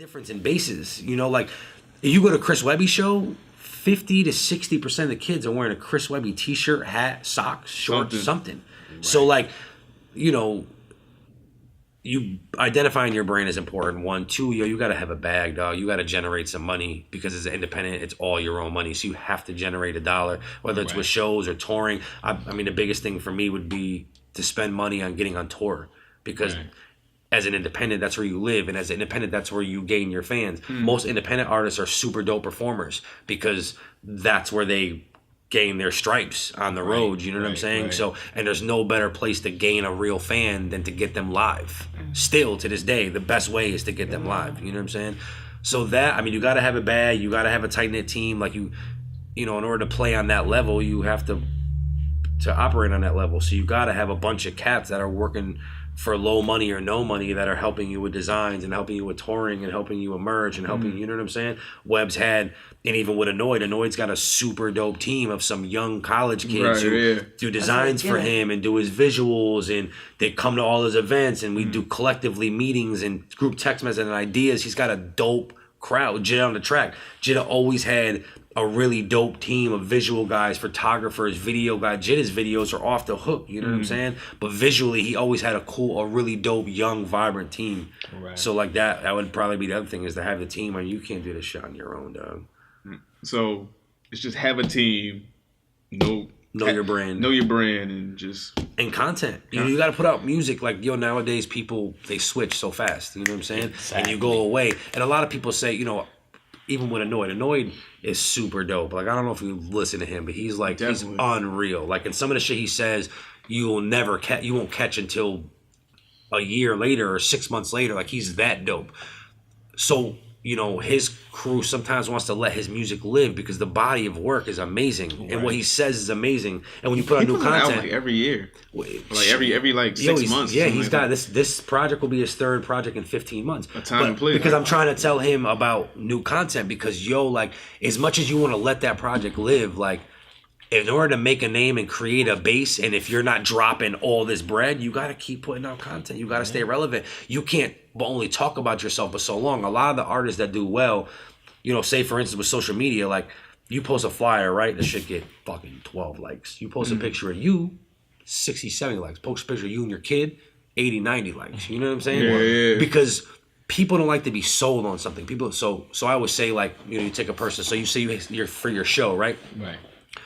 difference in bases. You know, like you go to Chris Webby's show, 50 to 60% of the kids are wearing a Chris Webby t-shirt, hat, socks, shorts, something. Right. So like, you know, you identifying your brand is important. 1, 2, you got to have a bag, dog. You got to generate some money because as an independent, it's all your own money. So you have to generate $1, whether it's with shows or touring. I mean, the biggest thing for me would be to spend money on getting on tour because as an independent, that's where you live. And as an independent, that's where you gain your fans. Most independent artists are super dope performers because that's where they gain their stripes on the road. You know what I'm saying? So, and there's no better place to gain a real fan than to get them live. Still to this day, the best way is to get them live. You know what I'm saying? So that, I mean, you got to have a bag. You got to have a tight knit team. Like you know, in order to play on that level, you have to operate on that level. So you got to have a bunch of cats that are working for low money or no money that are helping you with designs and helping you with touring and helping you emerge and helping you know what I'm saying? Webb's had, and even with Annoyed's got a super dope team of some young college kids who do designs for him and do his visuals, and they come to all his events, and we do collectively meetings and group text messages and ideas. He's got a dope crowd. Jitta on the track. Jitta always had a really dope team of visual guys, photographers, video guys. Jitta's videos are off the hook, you know what I'm saying? But visually, he always had a really dope, young, vibrant team. Right. So like that would probably be the other thing, is to have the team. I mean, you can't do this shit on your own, dog. So it's just have a team, know your brand, and content. You got to put out music. Like nowadays people, they switch so fast. You know what I'm saying? Exactly. And you go away. And a lot of people say, even with Annoyed is super dope. Like, I don't know if you listen to him, but he's like, he's unreal. Like, in some of the shit he says, you won't catch until a year later or 6 months later. Like, he's that dope. So, his crew sometimes wants to let his music live because the body of work is amazing and what he says is amazing. And when you put out new content, like every year, like every 6 months. Yeah, he's got this project will be his third project in 15 months. A time to play. Because I'm trying to tell him about new content because like as much as you want to let that project live, like in order to make a name and create a base, and if you're not dropping all this bread, you got to keep putting out content. You got to stay relevant. You can't only talk about yourself for so long. A lot of the artists that do well, say for instance with social media, like you post a flyer, right? The shit get fucking 12 likes. You post a picture of you, 60, 70 likes. Post a picture of you and your kid, 80, 90 likes. You know what I'm saying? Yeah. Because people don't like to be sold on something. So I always say, like, you take a person. So you say you're for your show, right? Right.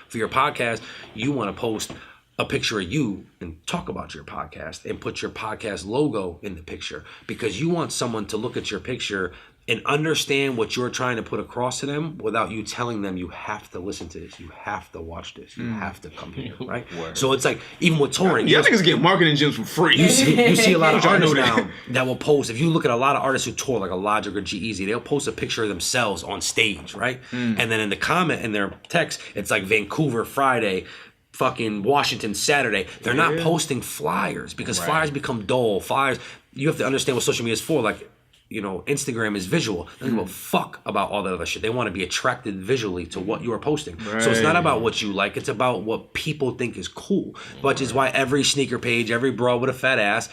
For your podcast, you want to post a picture of you and talk about your podcast and put your podcast logo in the picture because you want someone to look at your picture and understand what you're trying to put across to them without you telling them you have to listen to this, you have to watch this, you have to come here, right? So it's like, even with touring. Y'all niggas get marketing gyms for free. You see a lot of artists now that will post, if you look at a lot of artists who tour, like a Logic or G-Eazy, they'll post a picture of themselves on stage, right? And then in the comment, in their text, it's like Vancouver Friday, fucking Washington Saturday. They're not posting flyers because flyers become dull. Flyers, you have to understand what social media is for. Like, Instagram is visual. They don't give a fuck about all that other shit. They want to be attracted visually to what you are posting. So it's not about what you like. It's about what people think is cool. Which is why every sneaker page, every bro with a fat ass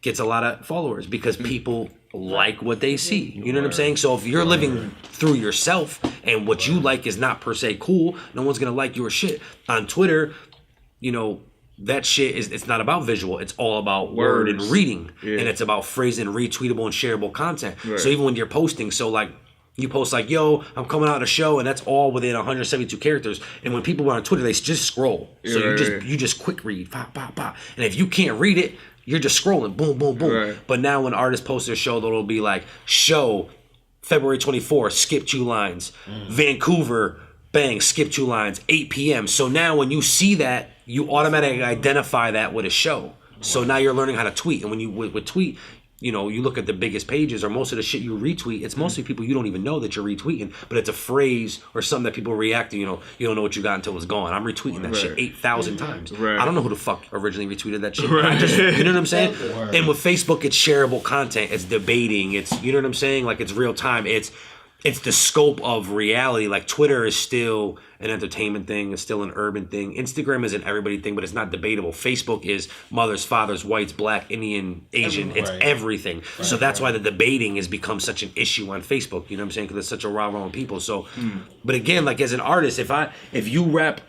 gets a lot of followers because people like what they see. You know what I'm saying? So if you're living through yourself and what you like is not per se cool, no one's going to like your shit. On Twitter, that shit it's not about visual. It's all about word and reading. And it's about phrasing retweetable and shareable content. So even when you're posting, so like you post like, yo, I'm coming out of a show, and that's all within 172 characters. And when people are on Twitter, they just scroll. So you just quick read, pop, pop, pop. And if you can't read it, you're just scrolling, boom, boom, boom. But now when artists post their show, it'll be like, show February 24th, skip 2 lines. Vancouver, bang, skip 2 lines, 8 p.m. So now when you see that, you automatically identify that with a show. So now you're learning how to tweet. And when you with tweet, you look at the biggest pages or most of the shit you retweet, it's mostly people you don't even know that you're retweeting, but it's a phrase or something that people react to. You don't know what you got until it's gone. I'm retweeting that shit 8,000 times. I don't know who the fuck originally retweeted that shit. I just, you know what I'm saying? And with Facebook, it's shareable content. It's debating. It's, you know what I'm saying? Like, it's real time. It's it's the scope of reality. Like Twitter is still an entertainment thing, it's still an urban thing. Instagram is an everybody thing, but it's not debatable. Facebook is mothers, fathers, whites, black, Indian, Asian. It's everything. Right, so that's why the debating has become such an issue on Facebook. You know what I'm saying? Because it's such a rah-rah on people. So, but again, like as an artist, if you rap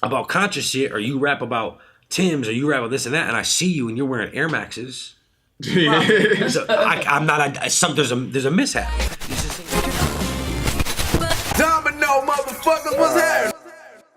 about conscious shit, or you rap about Tim's, or you rap about this and that, and I see you and you're wearing Air Maxes, so I'm not. There's a mishap. Domino, motherfuckers, what's happening?